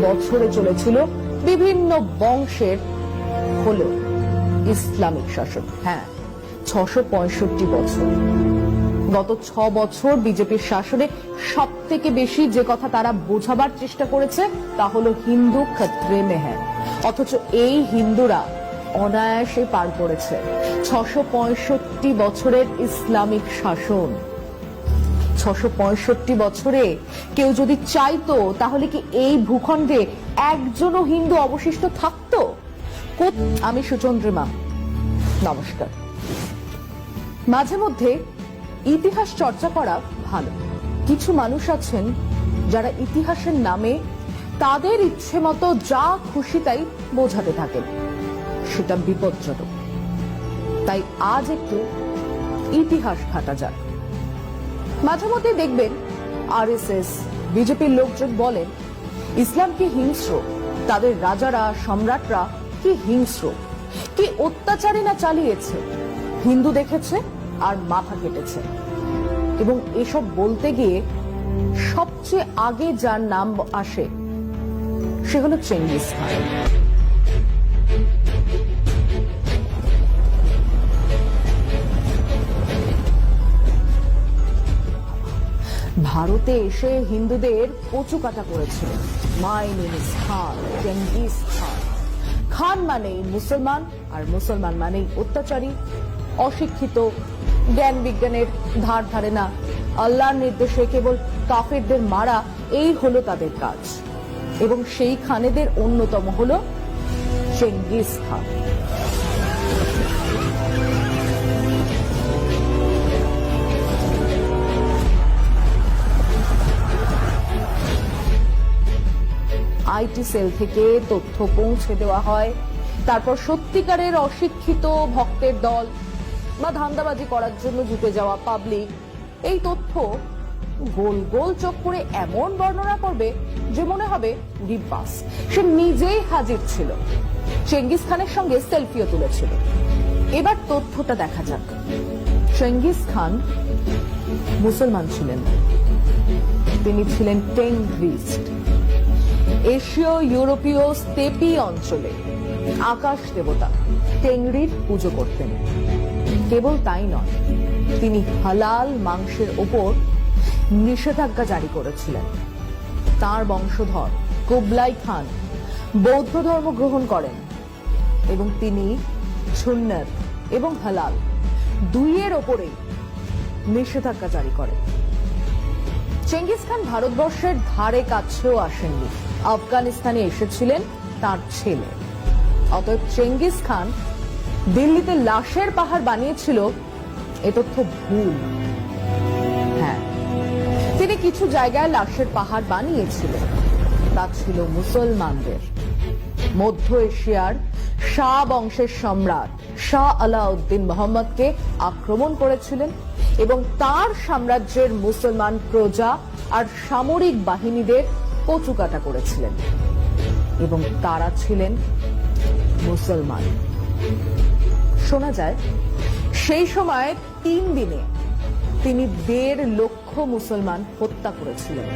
বছরে চলেছিল বিভিন্ন বংশের হলো ইসলামিক শাসন। হ্যাঁ, ৬৬৫ বছর। গত ৬ বছর বিজেপির শাসনে সব থেকে বেশি যে কথা তারা বোঝাবার চেষ্টা করেছে তা হলো হিন্দু খতরে মে হ্যায়। অথচ এই হিন্দুরা অনায়াসে পার করেছে ৬৬৫ বছরের ইসলামিক শাসন। ৬৬৫ বছরে কেউ যদি চাইতো তাহলে কি এই ভূখণ্ডে একজনও হিন্দু অবশিষ্ট থাকতো? আমি সুচন্দ্রিমা, নমস্কার। মাঝে মধ্যে ইতিহাস চর্চা করা ভালো। কিছু মানুষ আছেন যারা ইতিহাসের নামে তাদের ইচ্ছে মতো যা খুশি তাই বোঝাতে থাকেন, সেটা বিপজ্জনক। তাই আজ একটু ইতিহাস ঘাটা যাক। মাঝে মধ্যে দেখবেন আরএসএস, বিজেপির লোকজন বলেন ইসলাম কি হিংস্র, তাদের রাজারা সম্রাটরা কি হিংস্র, কি অত্যাচারী না চালিয়েছে, হিন্দু দেখেছে আর মাথা কেটেছে। এবং এসব বলতে গিয়ে সবচেয়ে আগে যার নাম আসে সে হলো চেঙ্গিস খান। ভারতে এসে হিন্দুদের কচুকাটা করেছিল। My name is Khan, Genghis Khan. Khan মানেই মুসলমান, আর মুসলমান মানেই অত্যাচারী, অশিক্ষিত, জ্ঞান বিজ্ঞানের ধার ধারে না, আল্লাহর নির্দেশে কেবল কাফেরদের মারা, এই হলো তাদের কাজ। এবং সেই খানেদের অন্যতম হলো চেঙ্গিস খান। আইটি সেল থেকে তথ্য পৌঁছে দেওয়া হয়, তারপর সত্যিকারের অশিক্ষিত ভক্তের দল বা ধান্দাবাজি করার জন্য জুটে যাওয়া পাবলিক এই তথ্য গোল গোল চোখ করে এমন বর্ণনা করবে যে মনে হবে রিব্বাস সে নিজেই হাজির ছিল, চেঙ্গিস খানের সঙ্গে সেলফিও তুলেছিল। এবার তথ্যটা দেখা যাক। চেঙ্গিস খান মুসলমান ছিলেন, তিনি ছিলেন টেংরিস্ট। এশীয় ইউরোপীয় স্টেপি অঞ্চলে আকাশ দেবতা টেংরির পুজো করতেন। কেবল তাই নয়, তিনি হালাল মাংসের ওপর নিষেধাজ্ঞা জারি করেছিলেন। তার বংশধর কুবলাই খান বৌদ্ধ ধর্ম গ্রহণ করেন এবং তিনি সুন্নত এবং হালাল দুইয়ের ওপরে নিষেধাজ্ঞা জারি করেন। চেঙ্গিস খান ভারতবর্ষের ধারে কাছেও আসেননি, আফগানিস্তানে এসেছিলেন তার ছেলে। অতএব চেঙ্গিস খান দিল্লিতে লাশের পাহাড় বানিয়েছিল এ তথ্য ভুল। হ্যাঁ, তিনি কিছু জায়গায় লাশের পাহাড় বানিয়েছিলেন, তা ছিল মুসলমানদের। মধ্য এশিয়ার শাহ বংশের সম্রাট শাহ আলাউদ্দিন মোহাম্মদকে আক্রমণ করেছিলেন এবং তার সাম্রাজ্যের মুসলমান প্রজা আর সামরিক বাহিনীদের কচুকাটা করেছিলেন, এবং তারা ছিলেন মুসলমান। শোনা যায় সেই সময় 3 দিনে তিনি 1.5 লক্ষ মুসলমান হত্যা করেছিলেন।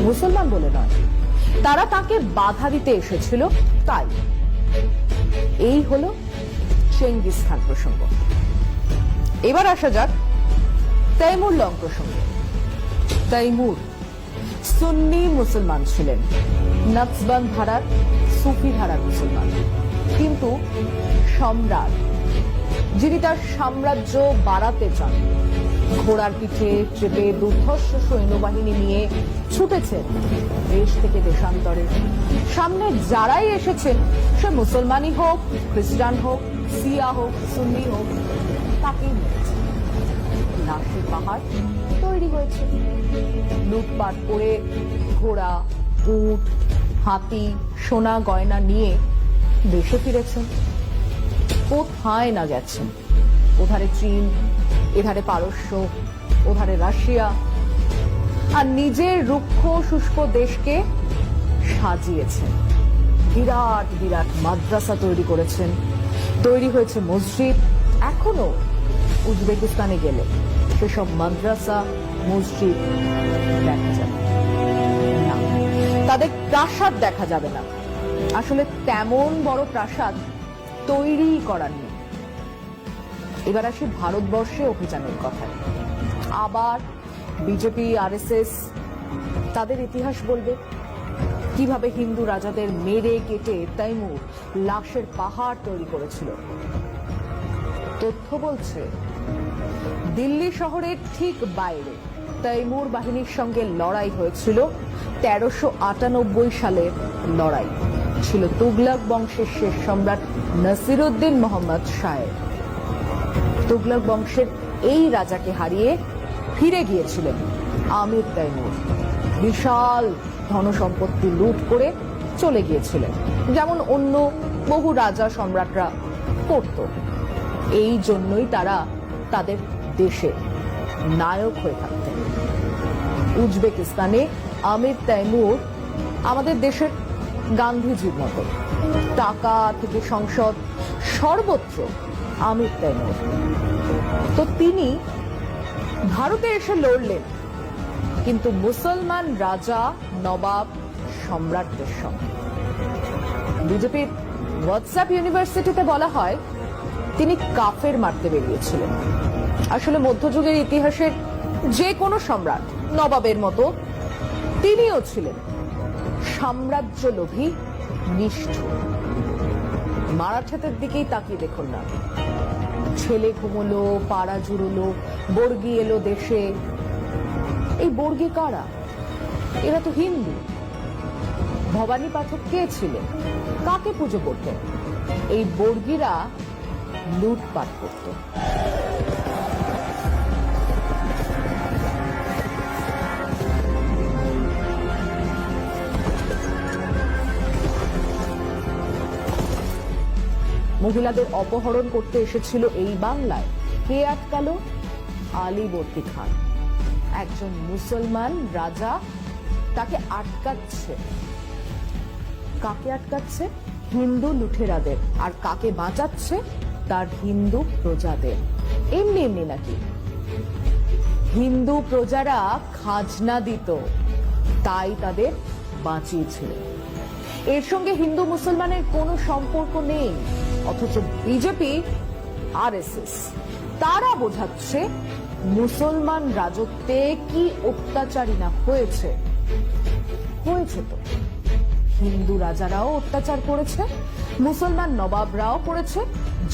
মুসলমান বলে নয়, তারা তাকে বাধা দিতে এসেছিল তাই। এই হলো চেঙ্গিস খান প্রসঙ্গ। এবার আসা যাক তৈমুর লং প্রসঙ্গে। তৈমুর সুন্নি মুসলমান ছিলেন, নকশবন্দ ধারার সুফি ধারার মুসলমান, কিন্তু সম্রাট যিনি তার সাম্রাজ্য বাড়াতে চান, ঘোড়ার পিঠে চেপে দুর্ধর্ষ সৈন্যবাহিনী নিয়ে ছুটেছেন দেশ থেকে দেশান্তরে। সামনে যারাই এসেছেন, সে মুসলমানই হোক, খ্রিস্টান হোক, শিয়া হোক, সুন্নি হোক, তাকেই মেরেছে। লাশের পাহাড় তৈরি হয়েছে। লুটপাট করে ঘোড়া, উট, হাতি, সোনা গয়না নিয়ে দেশে ফিরেছেন। কোথায় না গেছেন, ওধারে চীন, এধারে পারস্য, ওধারে রাশিয়া, আর নিজের রুক্ষ শুষ্ক দেশকে সাজিয়েছেন। বিরাট বিরাট মাদ্রাসা তৈরি করেছেন, তৈরি হয়েছে মসজিদ। এখনো উজবেকিস্তানে গেলে সেসব মাদ্রাসা মসজিদ দেখা যাবে না, তাদের প্রাসাদ দেখা যাবে না। আসলে তেমন বড় প্রাসাদ তৈরি করার নেই। এবার আসি ভারতবর্ষে অভিযানের কথায়। আবার বিজেপি আরএসএস তাদের ইতিহাস বলবে, কিভাবে হিন্দু রাজাদের মেরে কেটে তৈমুর লাশের পাহাড় তৈরি করেছিল। তথ্য বলছে দিল্লি শহরের ঠিক বাইরে তৈমুর বাহিনীর সঙ্গে লড়াই হয়েছিল 1398 সালের লড়াই। ছিল তুগলক বংশের শেষ সম্রাট নাসিরউদ্দিন মোহাম্মদ শাহের। তুগলক বংশের এই রাজাকে হারিয়ে ফিরে গিয়েছিলেন আমির তৈমুর। বিশাল ধনসম্পত্তি লুট করে চলে গিয়েছিলেন, যেমন অন্য বহু রাজা সম্রাটরা করত। এই জন্যই তারা তাদের দেশে নায়ক হয়ে থাকতেন। উজবেকিস্তানে আমির তৈমুর আমাদের দেশের গান্ধীজির মতো। টাকা থেকে সংসদ সর্বত্র আমির তৈমুর। তো তিনি ভারতে এসে লড়লেন, কিন্তু মুসলমান রাজা নবাব সম্রাটদের সঙ্গে। বিজেপির হোয়াটসঅ্যাপ ইউনিভার্সিটিতে বলা হয় তিনি কাফের মারতে বেরিয়েছিলেন। আসলে মধ্যযুগের ইতিহাসের যে কোনো সম্রাট নবাবের মতো তিনিও ছিলেন সাম্রাজ্য লোভী, নিষ্ঠুর। মারাঠাদের দিকেই তাকিয়ে দেখুন না। ছেলে ঘুমলো, পাড়া জুড়লো, বর্গী এলো দেশে। এই বর্গী কারা? এরা তো হিন্দু। ভবানী পাঠক কে ছিলেন? কাকে পুজো করতেন? এই বর্গীরা লুটপাট করত। মহিলাদের অপহরণ করতে এসেছিল এই বাংলায়। কে আটকালো? আলীবর্দী খান, একজন মুসলমান রাজা। তাকে আটকাচ্ছে। কাকে আটকাচ্ছে? হিন্দু লুঠেরাদের। আর কাকে বাঁচাচ্ছে? তার হিন্দু প্রজাদের। এমনি এমনি নাকি? হিন্দু প্রজারা খাজনা দিত, তাই তাদের বাঁচিয়েছিল। এর সঙ্গে হিন্দু মুসলমানের কোনো সম্পর্ক নেই। অথচ বিজেপি আরএসএস তারা বোঝাচ্ছে মুসলমান রাজত্বে কি অত্যাচারী না হয়েছে। হয়েছে তো। হিন্দু রাজারাও অত্যাচার করেছে, মুসলমান নবাবরাও করেছে,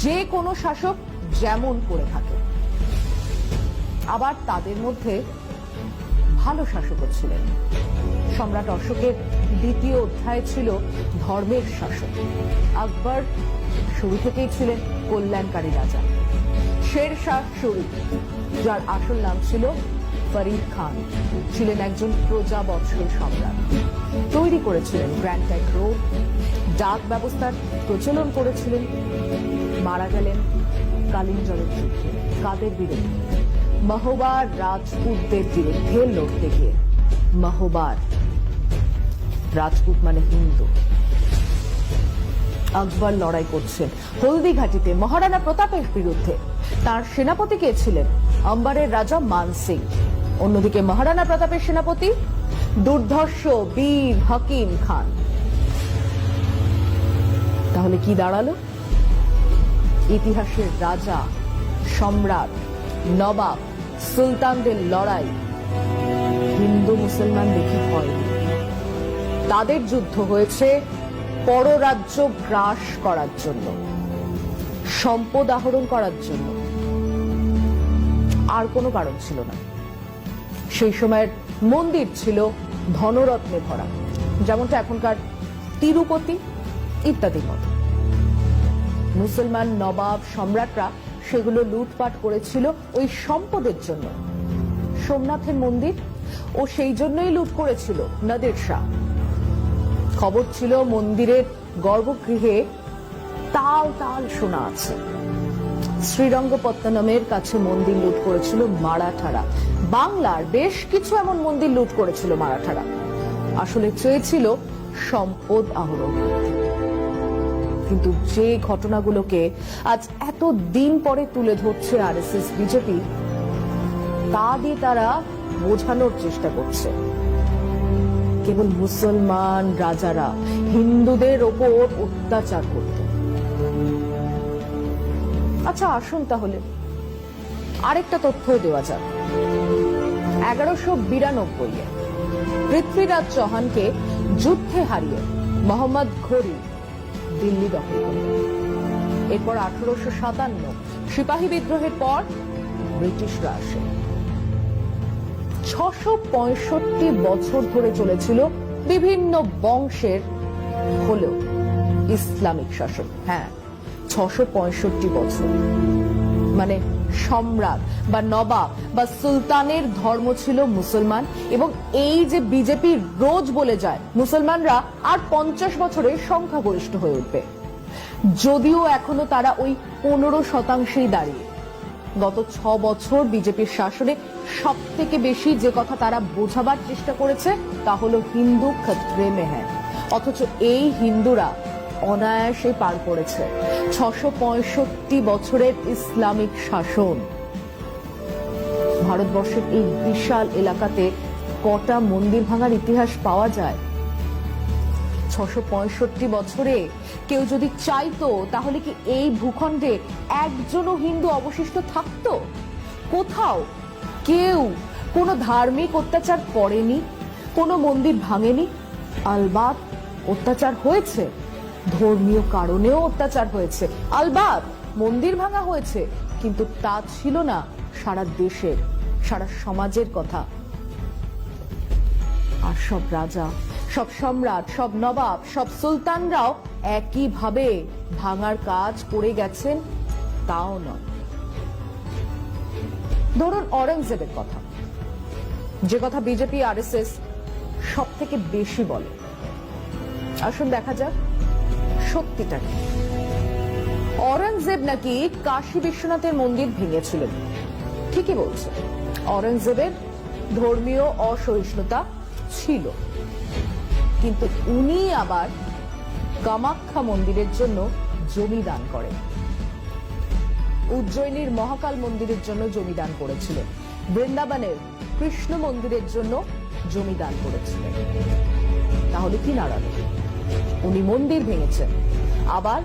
যে কোনো শাসক যেমন করে থাকে। আবার তাদের মধ্যে ভালো শাসকও ছিলেন। সম্রাট অশোকের দ্বিতীয় অধ্যায় ছিল ধর্মের শাসক। আকবর শুরু থেকেই ছিলেন কল্যাণকারী রাজা। শেরশাহ সূরি, যার আসল নাম ছিল ফরিদ খান, ছিলেন একজন প্রজাবৎসল সম্রাট। তৈরি করেছিলেন গ্র্যান্ড ট্রাঙ্ক রোড, ডাক ব্যবস্থার প্রচলন করেছিলেন। মারা গেলেন কালিঞ্জরের যুদ্ধে। কাদের বিরুদ্ধে? মহোবার রাজপুতদের বিরুদ্ধে লড়তে গিয়ে। মহোবার রাজপুত মানে হিন্দু। আকবর লড়াই করছেন হলদিঘাটিতে মহারানা প্রতাপের বিরুদ্ধে। তার সেনাপতি কে ছিলেন? আম্বারের রাজা মান সিং। অন্যদিকে মহারানা প্রতাপের সেনাপতি দুর্ধর্ষ বীর হাকিম খান। তাহলে কি দাঁড়ালো? ইতিহাসের রাজা, সম্রাট, নবাব, সুলতানদের লড়াই হিন্দু মুসলমান দেখে হয়নি। তাদের যুদ্ধ হয়েছে পররাজ্য গ্রাস করার জন্য, সম্পদ আহরণ করার জন্য। আর কোনো কারণ ছিল না। সেই সময়ের মন্দির ছিল ধনরত্নে ভরা, যেমনটা এখনকার তিরুপতি ইত্যাদির মতো। মুসলমান নবাব সম্রাটরা সেগুলো লুটপাট করেছিল ওই সম্পদের জন্য। সোমনাথের মন্দির ও সেই জন্যই লুট করেছিল নাদের শাহ। খবর ছিল মন্দিরের গর্ভগৃহে তাল তাল সোনা আছে। শ্রীরঙ্গপত্তনমের কাছে মন্দির লুট করেছিল মারাঠারা। বাংলার বেশ কিছু এমন মন্দির লুট করেছিল মারাঠারা। আসলে চেয়েছিল সম্পদ আহরণ। কিন্তু যে ঘটনাগুলোকে আজ এত দিন পরে তুলে ধরছে আরএসএস বিজেপি, তা দিয়ে তারা বোঝানোর চেষ্টা করছে কেবল মুসলমান রাজারা হিন্দুদের ওপর অত্যাচার করত। আচ্ছা, আসুন তাহলে আরেকটা তথ্য দেওয়া যাক। 1192 পৃথ্বীরাজ চৌহানকে যুদ্ধে হারিয়ে মোহাম্মদ ঘোরি দিল্লি দখল করলেন। এরপর 1857 সিপাহী বিদ্রোহের পর ব্রিটিশরা আসে। 665 বছর ধরে চলেছিল বিভিন্ন বংশের হলেও ইসলামিক শাসন। হ্যাঁ, 665 বছর। মানে সম্রাট বা নবাব বা সুলতানের ধর্ম ছিল মুসলমান, এবং এই যে বিজেপি রোজ বলে যায় মুসলমানরা আর 50 বছরে সংখ্যাগরিষ্ঠ হয়ে উঠবে, যদিও এখনো তারা ওই 15%ই দাঁড়িয়ে। গত 6 বছর বিজেপির শাসনে সব থেকে বেশি যে কথা তারা বোঝাবার চেষ্টা করেছে তা হলো হিন্দু খতরে মে হ্যায়। অথচ এই হিন্দুরা অনায়াসে পার করেছে 665 বছরের ইসলামিক শাসন। ভারতবর্ষের এই বিশাল এলাকাতে কটা মন্দির ভাঙার ইতিহাস পাওয়া যায়? 665 বছরে কেউ যদি চাইতো তাহলে কি এই ভূখণ্ডে একজনও হিন্দু অবশিষ্ট থাকতো? কোথাও কেউ কোনো ধার্মিক অত্যাচার করেনি, কোনো মন্দির ভাঙেনি। আলবাত অত্যাচার হয়েছে, ধর্মীয় কারণেও অত্যাচার হয়েছে, আলবাত মন্দির ভাঙা হয়েছে, কিন্তু তা ছিল না সারা দেশের, সারা সমাজের কথা। আর সব রাজা, সব সম্রাট, সব নবাব, সব সুলতানরাও একইভাবে ভাঙার কাজ করে গেছেন তাও নয়। ধরুন অরঙ্গজেবের কথা, যে কথা বিজেপি আরএসএস সব থেকে বেশি বলে। আসুন দেখা যাক সত্যিটা কি। অরঙ্গজেব নাকি কাশী বিশ্বনাথের মন্দির ভেঙেছিলেন, ঠিকই বলছে। অরঙ্গজেবের ধর্মীয় অসহিষ্ণুতা ছিল, কিন্তু উনি আবার কামাখ্যা মন্দিরের জন্য জমি দান করেন, উজ্জয়িনীর মহাকাল মন্দিরের জন্য জমি দান করেছিলেন, বৃন্দাবনের কৃষ্ণ মন্দিরের জন্য জমি দান করেছিলেন। তাহলে কি নাড়ালো? উনি মন্দির ভেঙেছেন, আবার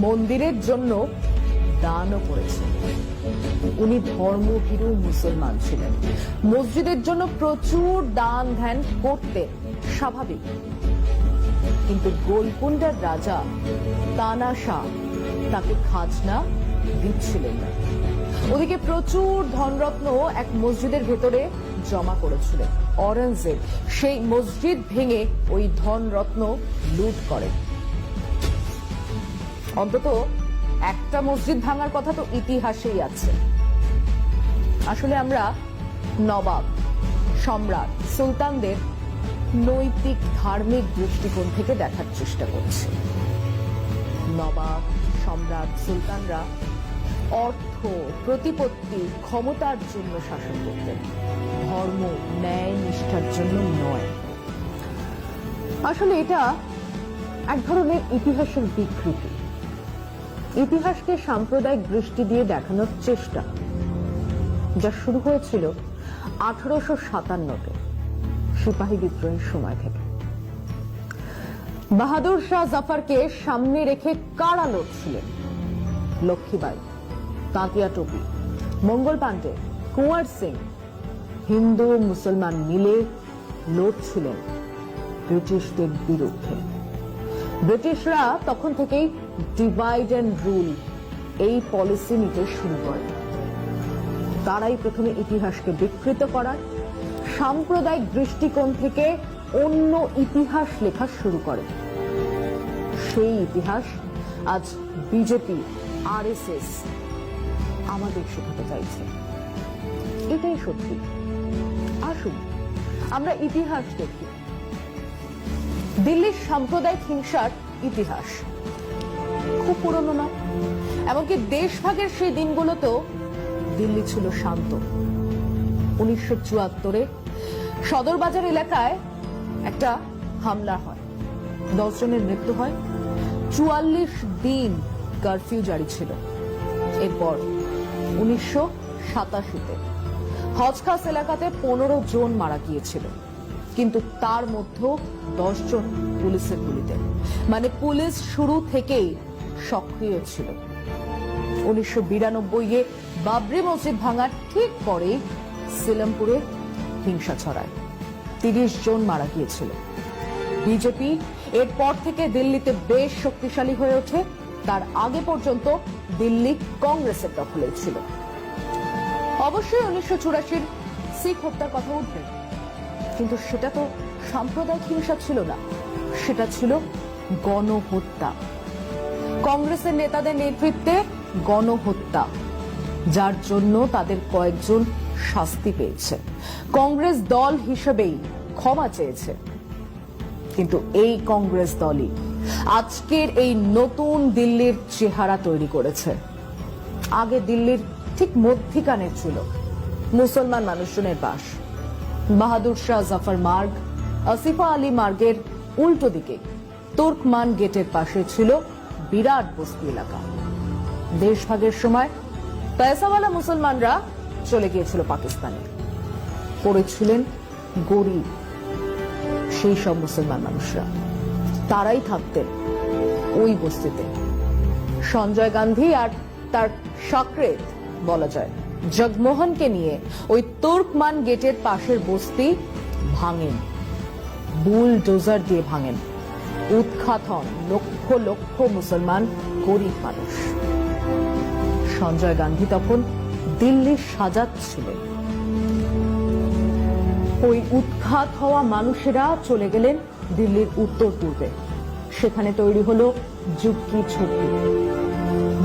মন্দিরের জন্য দানও করেছেন। উনি ধর্মভীরু মুসলমান ছিলেন, মসজিদের জন্য প্রচুর দান ধ্যান করতেন, স্বাভাবিক। কিন্তু গোলকুন্ডার রাজা তানা শাহ তাকে খাজনা দিচ্ছিলেন না। ওদিকে প্রচুর ধনরত্ন এক মসজিদের ভেতরে জমা করেছিলেন। অরঙ্গজেব সেই মসজিদ ভেঙে ওই ধনরত্ন লুট করেন। অন্তত একটা মসজিদ ভাঙার কথা তো ইতিহাসেই আছে। আসলে আমরা নবাব, সম্রাট, সুলতানদের নৈতিক ধার্মিক দৃষ্টিকোণ থেকে দেখার চেষ্টা করছি। নবাব, সম্রাট, সুলতানরা অর্থ, প্রতিপত্তি, ক্ষমতার জন্য শাসন করতেন, ধর্ম, ন্যায়, নিষ্ঠার জন্য নয়। আসলে এটা এক ধরনের ইতিহাসের বিকৃতি, ইতিহাসকে সাম্প্রদায়িক দৃষ্টি দিয়ে দেখানোর চেষ্টা, যা শুরু হয়েছিল 1857 সিপাহী বিদ্রোহের সময় থেকে। বাহাদুর শাহ জাফরকে সামনে রেখে কারা লড়ছিলেন? লক্ষ্মীবাই, তাঁতিয়া টোপি, মঙ্গল পান্ডে, কুঁয়ার সিং, হিন্দু মুসলমান মিলে লড়ছিলেন ব্রিটিশদের বিরুদ্ধে। ব্রিটিশরা তখন থেকেই ডিভাইড অ্যান্ড রুল এই পলিসি নিতে শুরু করে। তারাই প্রথমে ইতিহাসকে বিকৃত করার, সাম্প্রদায়িক দৃষ্টিকোণ থেকে অন্য ইতিহাস লেখা শুরু করে। সেই ইতিহাস আজ বিজেপি, আরএসএস আমাদের শেখাতে চাইছে। এটাই সত্যি। আসুন আমরা ইতিহাস দেখি। দিল্লির সাম্প্রদায়িক হিংসার ইতিহাস খুব পুরনো না, এমনকি দেশভাগের সেই দিনগুলোতেও দিল্লি ছিল শান্ত। 1974 সদরবাজার এলাকায় একটা হামলা হয়, 10 জনের মৃত্যু হয়, 44 দিন কারফিউ জারি ছিল। এরপর 1987-তে হজখাস এলাকাতে 15 জন মারা গিয়েছিল, কিন্তু তার মধ্যে 10 জন পুলিশের গুলিতে। মানে পুলিশ শুরু থেকেই সক্রিয় ছিল। 1992-এ বাবরি মসজিদ ভাঙার ঠিক পরে সিলামপুরে হিংসা ছড়ায়, 30 জন মারা গিয়েছিল। বিজেপি এরপর থেকে দিল্লিতে বেশ শক্তিশালী হয়ে ওঠে। তার আগে পর্যন্ত দিল্লি কংগ্রেসের দখলে ছিল। অবশ্যই 1984-র শিখ হত্যার কথা উঠবে, কিন্তু সেটা তো সাম্প্রদায়িক হিংসা ছিল না, সেটা ছিল গণহত্যা। কংগ্রেসের নেতাদের নেতৃত্বে গণহত্যা, যার জন্য তাদের কয়েকজন শাস্তি পেয়েছে। কংগ্রেস দল হিসেবেই ক্ষমা চেয়েছে, কিন্তু এই কংগ্রেস দলই আজকের এই নতুন দিল্লির চেহারা তৈরি করেছে। আগে দিল্লির ঠিক মধ্যিখানে ছিল মুসলমান মানুষজনের বাস। বাহাদুর শাহ জাফর মার্গ, আসিফা আলী মার্গের উল্টো দিকে তুর্কমান গেটের পাশে ছিল বিরাট বস্তি এলাকা। দেশভাগের সময় পয়সাওয়ালা মুসলমানরা চলে গিয়েছিল পাকিস্তানে, পড়েছিলেন গরিব সেই সব মুসলমান মানুষরা, তারাই থাকতেন ওই বস্তিতে। সঞ্জয় গান্ধী আর তার সাকরেত বলা যায় জগমোহনকে নিয়ে ওই তুর্কমান গেটের পাশের বস্তি ভাঙেন, বুলডোজার দিয়ে ভাঙেন। উৎখাত হন লক্ষ লক্ষ মুসলমান গরিব মানুষ। সঞ্জয় গান্ধী তখন দিল্লির সাজাচ্ছিলেন। ওই উৎখাত হওয়া মানুষেরা চলে গেলেন দিল্লির উত্তর পূর্বে। সেখানে তৈরি হলো ঝুগ্গি ঝুপড়ি।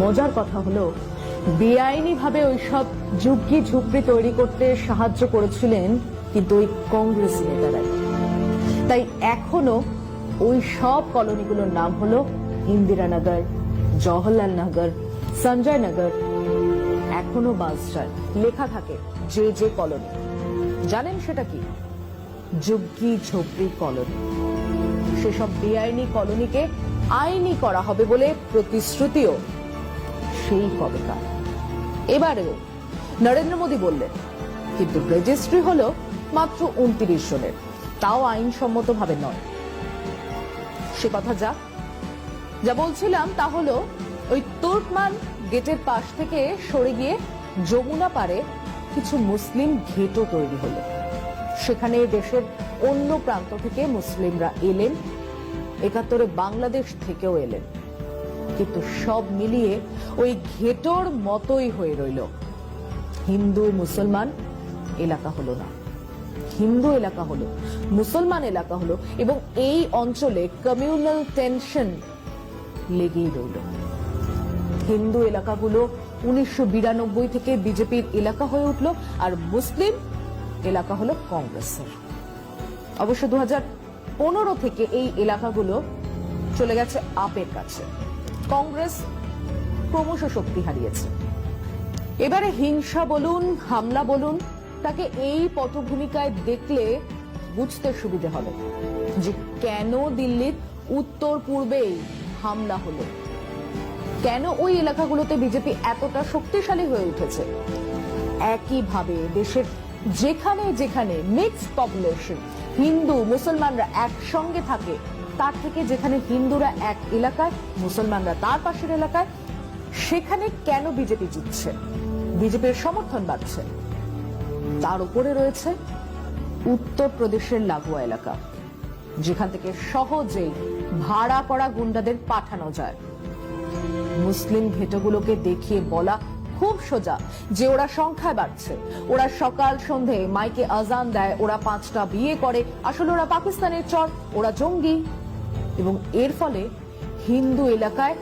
মজার কথা হলো, বেআইনি ভাবে ওইসব ঝুগ্গি ঝুপড়ি তৈরি করতে সাহায্য করেছিলেন কিন্তু ওই কংগ্রেস নেতারাই। তাই এখনো ওই সব কলোনিগুলোর নাম হলো ইন্দিরানগর, জওহরলাল নগর, সঞ্জয় নগর। এখনো বাসটায় লেখা থাকে যে যে কলোনি। জানেন সেটা কি? ঝুগ্গি ঝুপড়ি কলোনি। সেসব বেআইনি কলোনিকে আইনি করা হবে বলে প্রতিশ্রুতিও সেই কবেকার। এবারেও নরেন্দ্র মোদী বললেন, কিন্তু রেজিস্ট্রি হলো মাত্র 29 জনের, তাও আইনসম্মত ভাবে নয়। সে কথা যা বলছিলাম তা হলো, ওই তুর্কমান গেটের পাশ থেকে সরে গিয়ে যমুনা পারে কিছু মুসলিম ঘেটো তৈরি হলো। সেখানে দেশের অন্য প্রান্ত থেকে মুসলিমরা এলেন, 71-এ বাংলাদেশ থেকেও এলেন, কিন্তু সব মিলিয়ে ওই ঘেটোর মতোই হয়ে রইল। হিন্দু মুসলমান এলাকা হলো না, হিন্দু এলাকা হলো, মুসলমান এলাকা হলো, এবং এই অঞ্চলে কমিউনাল টেনশন লেগেই রইল। হিন্দু এলাকাগুলো 1992 থেকে বিজেপির এলাকা হয়ে উঠল, আর মুসলিম এলাকা হলো কংগ্রেসের। অবশ্য 2015 থেকে এই এলাকাগুলো চলে গেছে আপের কাছে। কংগ্রেস ক্রমশ শক্তি হারিয়েছে। এবারে হিংসা বলুন, হামলা বলুন, তাকে এই পটভূমিকায় দেখলে বুঝতে সুবিধে হবে যে কেন দিল্লির উত্তর পূর্বেই হামলা হলো, কেন ওই এলাকাগুলোতে বিজেপি এতটা শক্তিশালী হয়ে উঠেছে। একইভাবে দেশের যেখানে যেখানে মিক্সড পপুলেশন, হিন্দু মুসলমানরা একসঙ্গে থাকে, তার থেকে যেখানে হিন্দুরা এক এলাকায়, মুসলমানরা তার পাশের এলাকায়, সেখানে কেন বিজেপি জিতছে, বিজেপির সমর্থন বাড়ছে। তার উপরে রয়েছে উত্তরপ্রদেশের লাগোয়া এলাকা, যেখান থেকে সহজেই ভাড়া করা গুন্ডাদের পাঠানো যায়। মুসলিম ঘেটোগুলোকে দেখিয়ে বলা খুব সোজা যে ওরা সংখ্যায় বাড়ছে, ওরা সকাল সন্ধে মাইকে আজান দেয়, ওরা 5টা বিয়ে করে, আসলে ওরা পাকিস্তানের চর, ওরা জঙ্গি। এবং এর ফলে হিন্দু এলাকায়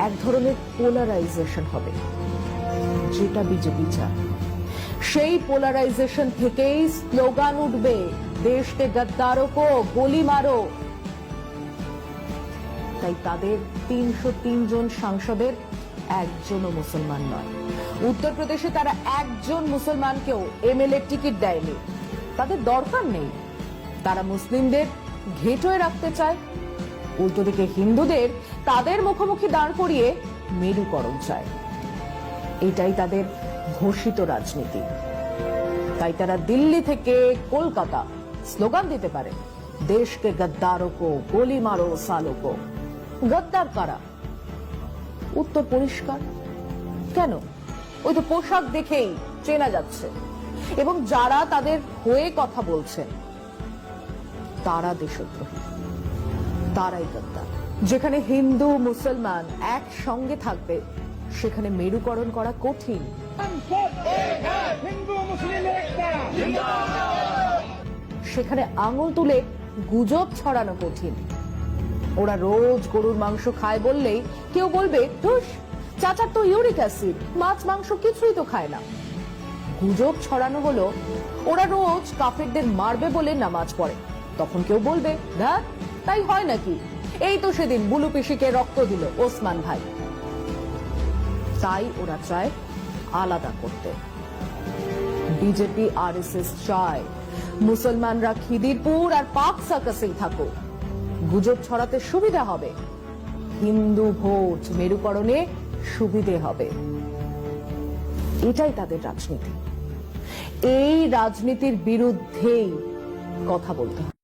এক ধরনের পোলারাইজেশন হবে, যেটা বিজেপি চায়। সেই পোলারাইজেশন থেকেই স্লোগান উঠবে, দেশ কে গদ্দারোं को গোলি মারো। তাই তাদের 303 জন সাংসদের একজনও মুসলমান নয়। উত্তরপ্রদেশে তারা একজন মুসলমানকেও এমএলএ টিকিট দেয়নি, তাদের দরকার নেই। তারা মুসলিমদের ঘেটোয় রাখতে চায়, উল্টো দিকে হিন্দুদের তাদের মুখোমুখি দাঁড় করিয়ে মেরুকরণ চায়। এটাই তাদের ঘোষিত রাজনীতি। তাই তারা দিল্লি থেকে কলকাতা স্লোগান দিতে পারে, দেশকে গদ্দারো কো গোলি মারো সালো কো। গদ্দার কারা? উত্তর পরিষ্কার। কেন? ওই তো পোশাক দেখেই চেনা যাচ্ছে। এবং যারা তাদের হয়ে কথা বলছেন তারা দেশদ্রোহী, তারাই গদ্দার। যেখানে হিন্দু মুসলমান একসঙ্গে থাকবে সেখানে মেরুকরণ করা কঠিন। সেখানে আঙুল তুলে গুজব ছড়ানো কঠিন। ওরা রোজ গরুর মাংস খায় বললেই কেউ বলবে, ধুস, চাচার তো ইউরিক অ্যাসিড, মাছ মাংস কিছুই তো খায় না। গুজব ছড়ানো হলো ওরা রোজ কাফেরদের মারবে বলে নামাজ পড়ে, তখন কেউ বলবে, ধ্যাৎ, তাই হয় নাকি, এই তো সেদিন বুলু পিসিকে রক্ত দিল ওসমান ভাই। তাই ওরা চায় আলাদা করতে। বিজেপি আরএসএস চায় মুসলমানরা খিদিরপুর আর পাক সার্কাসেই থাকুক, গুজব ছড়াতে সুবিধা হবে, হিন্দু ভোট মেরুকরণে সুবিধে হবে। এটাই তাদের রাজনীতি। এই রাজনীতির বিরুদ্ধেই কথা বলতে হবে।